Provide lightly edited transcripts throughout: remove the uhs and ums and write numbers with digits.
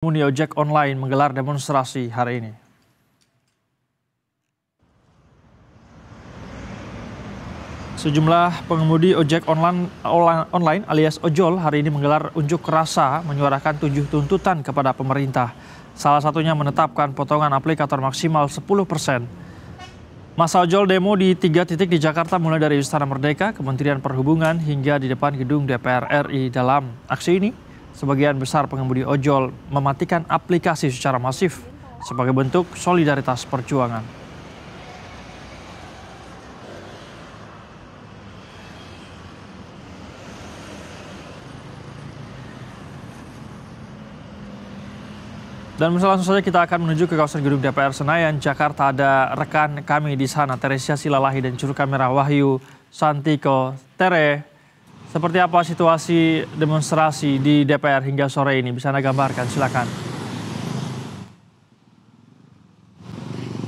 Pengemudi ojek online menggelar demonstrasi hari ini. Sejumlah pengemudi ojek online alias ojol hari ini menggelar unjuk rasa menyuarakan 7 tuntutan kepada pemerintah. Salah satunya menetapkan potongan aplikator maksimal 10%. Masa ojol demo di 3 titik di Jakarta mulai dari Istana Merdeka, Kementerian Perhubungan hingga di depan gedung DPR RI. Dalam aksi ini, sebagian besar pengemudi ojol mematikan aplikasi secara masif sebagai bentuk solidaritas perjuangan. Dan langsung saja kita akan menuju ke kawasan gedung DPR Senayan, Jakarta. Ada rekan kami di sana, Teresia Silalahi dan juru kamera Wahyu Santiko. Tere, seperti apa situasi demonstrasi di DPR hingga sore ini? Bisa Anda gambarkan, silakan.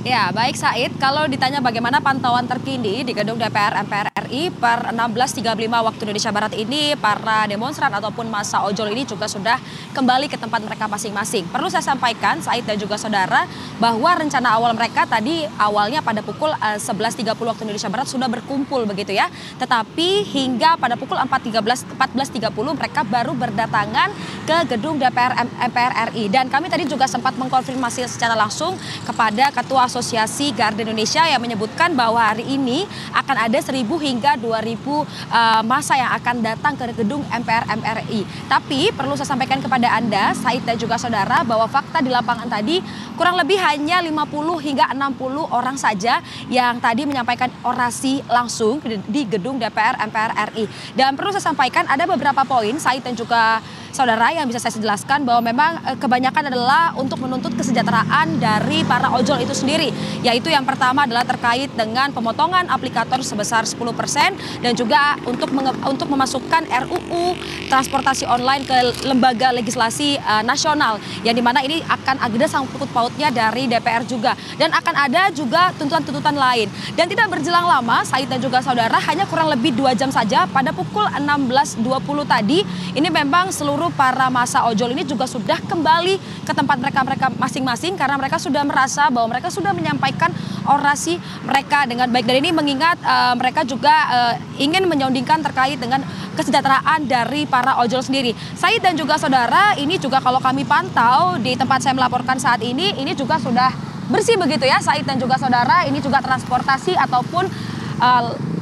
Ya, baik Said, kalau ditanya bagaimana pantauan terkini di gedung DPR MPR RI per 16.35 waktu Indonesia Barat ini, para demonstran ataupun massa ojol ini juga sudah kembali ke tempat mereka masing-masing. Perlu saya sampaikan, Said dan juga saudara, bahwa rencana awal mereka tadi awalnya pada pukul 11.30 waktu Indonesia Barat sudah berkumpul begitu ya. Tetapi hingga pada pukul 14.30 mereka baru berdatangan ke gedung DPR MPR RI. Dan kami tadi juga sempat mengkonfirmasi secara langsung kepada Ketua Asosiasi Garda Indonesia yang menyebutkan bahwa hari ini akan ada 1.000 hingga 2.000 massa yang akan datang ke gedung MPR MPRI. Tapi perlu saya sampaikan kepada Anda, Said dan juga saudara, bahwa fakta di lapangan tadi kurang lebih hanya 50 hingga 60 orang saja yang tadi menyampaikan orasi langsung di gedung DPR MPR RI. Dan perlu saya sampaikan ada beberapa poin, Said dan juga saudara, yang bisa saya jelaskan bahwa memang kebanyakan adalah untuk menuntut kesejahteraan dari para ojol itu sendiri. Yaitu yang pertama adalah terkait dengan pemotongan aplikator sebesar 10% dan juga untuk memasukkan RUU transportasi online ke lembaga legislasi nasional. Yang dimana ini akan ada sangkut pautnya dari DPR juga. Dan akan ada juga tuntutan-tuntutan lain. Dan tidak berjelang lama, Said dan juga saudara, hanya kurang lebih 2 jam saja pada pukul 16.20 tadi, ini memang seluruh para massa ojol ini juga sudah kembali ke tempat mereka masing-masing karena mereka sudah merasa bahwa mereka sudah menyampaikan orasi mereka dengan baik. Dan ini mengingat mereka juga ingin menyondingkan terkait dengan kesejahteraan dari para ojol sendiri. Said dan juga saudara, ini juga kalau kami pantau di tempat saya melaporkan saat ini juga sudah bersih begitu ya Said dan juga saudara. Ini juga transportasi ataupun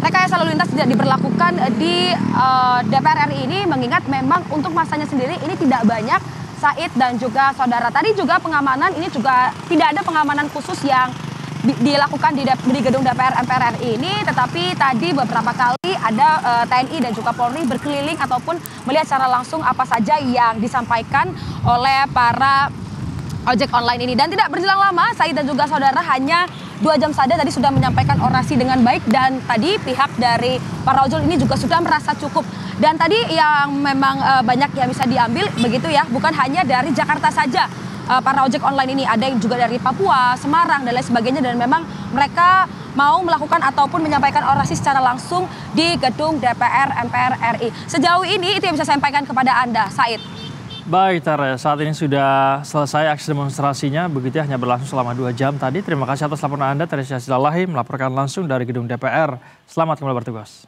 rekayasa lalu lintas tidak diberlakukan di DPR RI ini, mengingat memang untuk masanya sendiri ini tidak banyak, Said dan juga saudara. Tadi juga pengamanan ini juga tidak ada pengamanan khusus yang dilakukan di gedung DPR MPR RI ini, tetapi tadi beberapa kali ada TNI dan juga Polri berkeliling ataupun melihat secara langsung apa saja yang disampaikan oleh para ojek online ini. Dan tidak berjelang lama, Said dan juga saudara, hanya 2 jam saja tadi sudah menyampaikan orasi dengan baik, dan tadi pihak dari para ojol ini juga sudah merasa cukup. Dan tadi yang memang banyak yang bisa diambil begitu ya, bukan hanya dari Jakarta saja para ojek online ini, ada yang juga dari Papua, Semarang dan lain sebagainya, dan memang mereka mau melakukan ataupun menyampaikan orasi secara langsung di gedung DPR MPR RI. Sejauh ini itu yang bisa saya sampaikan kepada Anda, Said. Baik, Tere, saat ini sudah selesai aksi demonstrasinya, begitu ya, hanya berlangsung selama 2 jam tadi. Terima kasih atas laporan Anda, Teresia Silalahi, melaporkan langsung dari gedung DPR. Selamat kembali bertugas.